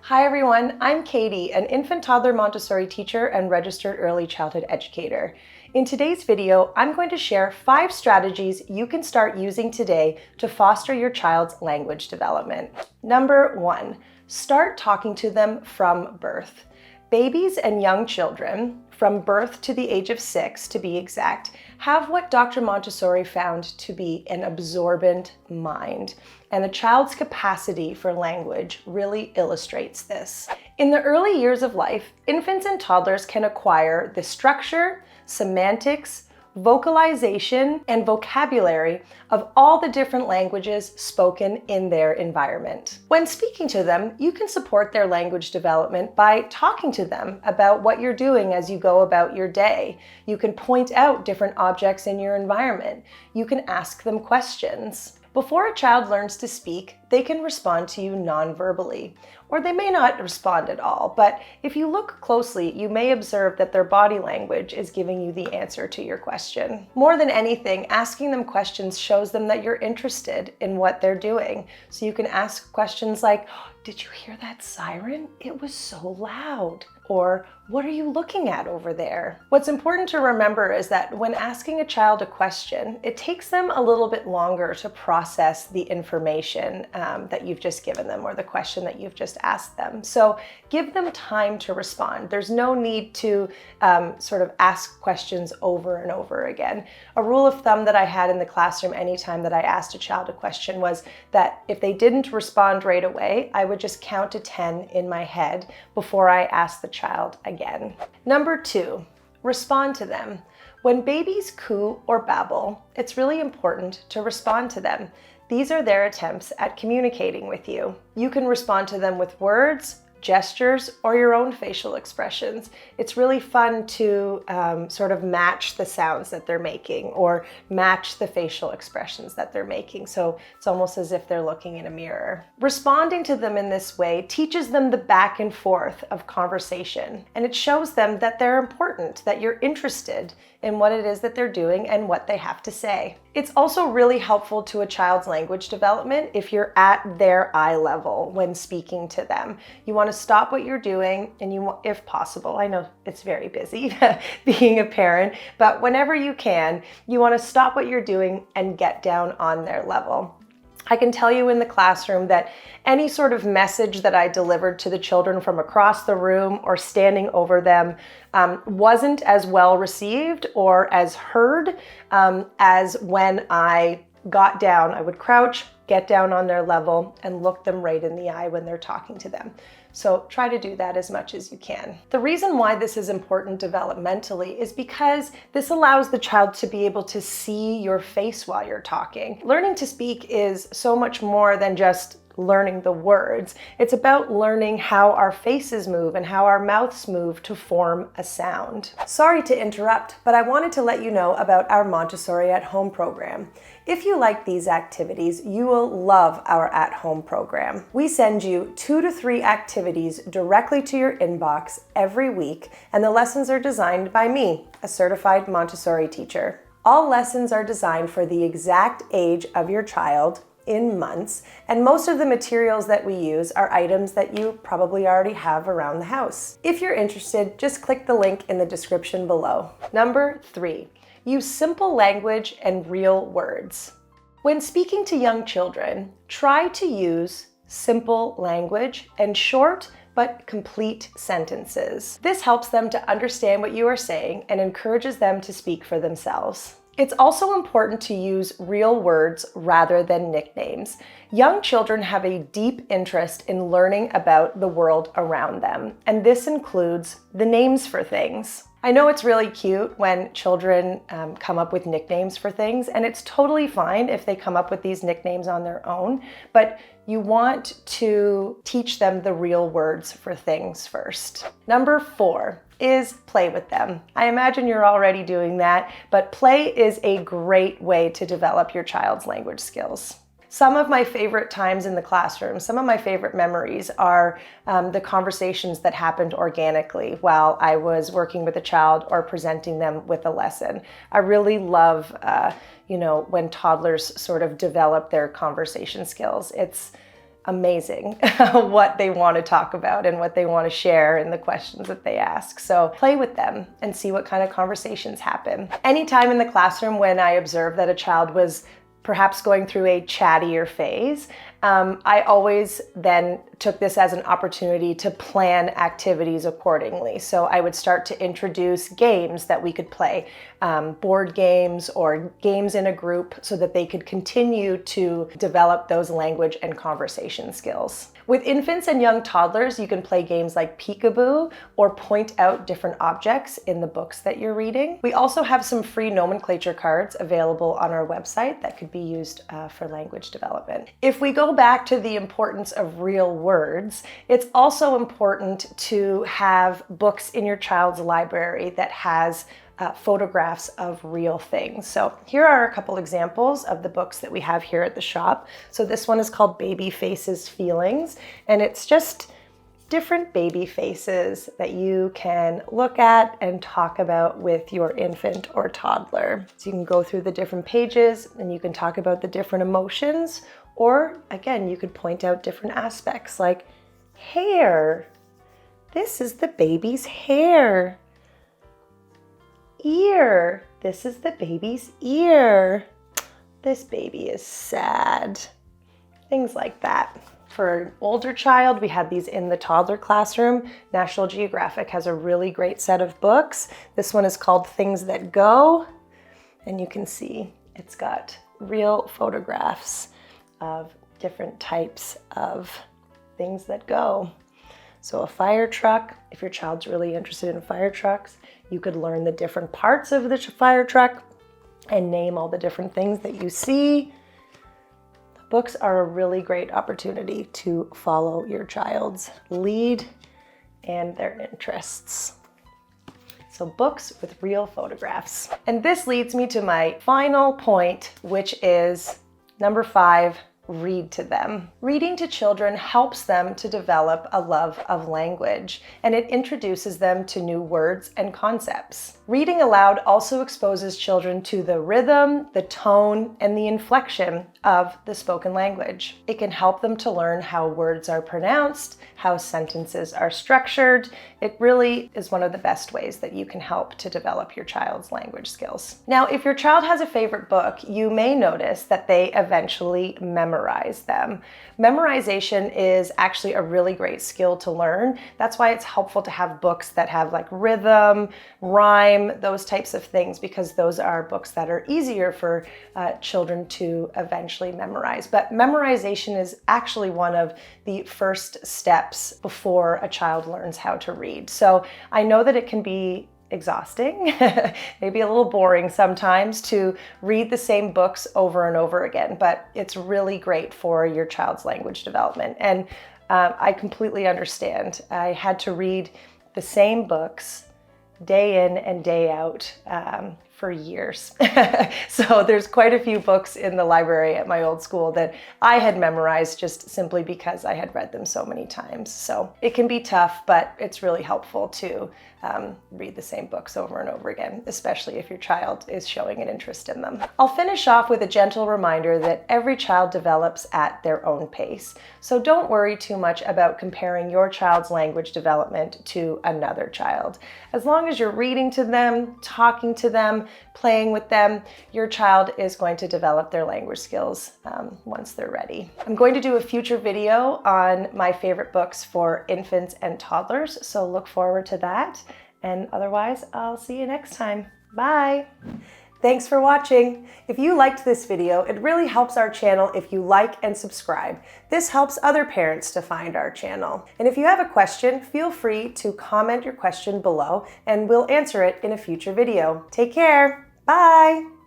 Hi everyone, I'm Katie, an infant toddler Montessori teacher and registered early childhood educator. In today's video, I'm going to share 5 strategies you can start using today to foster your child's language development. Number 1, start talking to them from birth. Babies and young children, from birth to the age of 6 to be exact, have what Dr. Montessori found to be an absorbent mind, and a child's capacity for language really illustrates this. In the early years of life, infants and toddlers can acquire the structure, semantics, vocalization, and vocabulary of all the different languages spoken in their environment. When speaking to them, you can support their language development by talking to them about what you're doing as you go about your day. You can point out different objects in your environment. You can ask them questions. Before a child learns to speak, they can respond to you non-verbally, or they may not respond at all, but if you look closely, you may observe that their body language is giving you the answer to your question. More than anything, asking them questions shows them that you're interested in what they're doing. So you can ask questions like, "Did you hear that siren? It was so loud." Or, "What are you looking at over there?" What's important to remember is that when asking a child a question, it takes them a little bit longer to process the information that you've just given them, or the question that you've just asked them. So give them time to respond. There's no need to sort of ask questions over and over again. A rule of thumb that I had in the classroom anytime that I asked a child a question was that if they didn't respond right away, I would just count to 10 in my head before I asked the child again. Number 2, respond to them. When babies coo or babble, it's really important to respond to them. These are their attempts at communicating with you. You can respond to them with words, gestures, or your own facial expressions. It's really fun to sort of match the sounds that they're making or match the facial expressions that they're making. So it's almost as if they're looking in a mirror. Responding to them in this way teaches them the back and forth of conversation, and it shows them that they're important, that you're interested in what it is that they're doing and what they have to say. It's also really helpful to a child's language development if you're at their eye level when speaking to them. You want to stop what you're doing, and you want, if possible, I know it's very busy being a parent, but whenever you can, you want to stop what you're doing and get down on their level. I can tell you in the classroom that any sort of message that I delivered to the children from across the room or standing over them wasn't as well received or as heard as when I got down. I would crouch, get down on their level, and look them right in the eye when they're talking to them. So try to do that as much as you can. The reason why this is important developmentally is because this allows the child to be able to see your face while you're talking. Learning to speak is so much more than just learning the words. It's about learning how our faces move and how our mouths move to form a sound. Sorry to interrupt, but I wanted to let you know about our Montessori at Home program. If you like these activities, you will love our at-home program. We send you 2 to 3 activities directly to your inbox every week, and the lessons are designed by me, a certified Montessori teacher. All lessons are designed for the exact age of your child in months, and most of the materials that we use are items that you probably already have around the house. If you're interested, just click the link in the description below. Number 3, use simple language and real words. When speaking to young children, try to use simple language and short but complete sentences. This helps them to understand what you are saying and encourages them to speak for themselves. It's also important to use real words rather than nicknames. Young children have a deep interest in learning about the world around them, and this includes the names for things. I know it's really cute when children come up with nicknames for things, and it's totally fine if they come up with these nicknames on their own, but you want to teach them the real words for things first. Number 4 is play with them. I imagine you're already doing that, but play is a great way to develop your child's language skills. Some of my favorite times in the classroom, some of my favorite memories are the conversations that happened organically while I was working with a child or presenting them with a lesson. I really love, when toddlers sort of develop their conversation skills. amazing what they want to talk about and what they want to share and the questions that they ask. So play with them and see what kind of conversations happen. Anytime in the classroom when I observed that a child was perhaps going through a chattier phase, I always then took this as an opportunity to plan activities accordingly. So I would start to introduce games that we could play, board games or games in a group, so that they could continue to develop those language and conversation skills. With infants and young toddlers, you can play games like peekaboo or point out different objects in the books that you're reading. We also have some free nomenclature cards available on our website that could be used for language development. If we go back to the importance of real words, it's also important to have books in your child's library that has photographs of real things. So here are a couple examples of the books that we have here at the shop. So this one is called Baby Faces Feelings, and it's just different baby faces that you can look at and talk about with your infant or toddler. So you can go through the different pages and you can talk about the different emotions, or again, you could point out different aspects like hair. This is the baby's hair. Ear. This is the baby's ear. This baby is sad. Things like that. For an older child, we have these in the toddler classroom. National Geographic has a really great set of books. This one is called Things That Go, and you can see it's got real photographs of different types of things that go. So a fire truck, if your child's really interested in fire trucks, you could learn the different parts of the fire truck and name all the different things that you see. The books are a really great opportunity to follow your child's lead and their interests. So books with real photographs. And this leads me to my final point, which is number 5, read to them. Reading to children helps them to develop a love of language, and it introduces them to new words and concepts. Reading aloud also exposes children to the rhythm, the tone, and the inflection of the spoken language. It can help them to learn how words are pronounced, how sentences are structured. It really is one of the best ways that you can help to develop your child's language skills. Now, if your child has a favorite book, you may notice that they eventually memorize them. Memorization is actually a really great skill to learn. That's why it's helpful to have books that have like rhythm, rhyme, those types of things, because those are books that are easier for children to eventually memorize. But memorization is actually one of the first steps before a child learns how to read. So I know that it can be exhausting, maybe a little boring sometimes to read the same books over and over again, but it's really great for your child's language development. And I completely understand. I had to read the same books day in and day out for years. So there's quite a few books in the library at my old school that I had memorized just simply because I had read them so many times. So it can be tough, but it's really helpful to read the same books over and over again, especially if your child is showing an interest in them. I'll finish off with a gentle reminder that every child develops at their own pace. So don't worry too much about comparing your child's language development to another child. As long as you're reading to them, talking to them, playing with them, your child is going to develop their language skills once they're ready. I'm going to do a future video on my favorite books for infants and toddlers, so look forward to that. And otherwise, I'll see you next time. Bye! Thanks for watching. If you liked this video, it really helps our channel if you like and subscribe. This helps other parents to find our channel. And if you have a question, feel free to comment your question below and we'll answer it in a future video. Take care. Bye.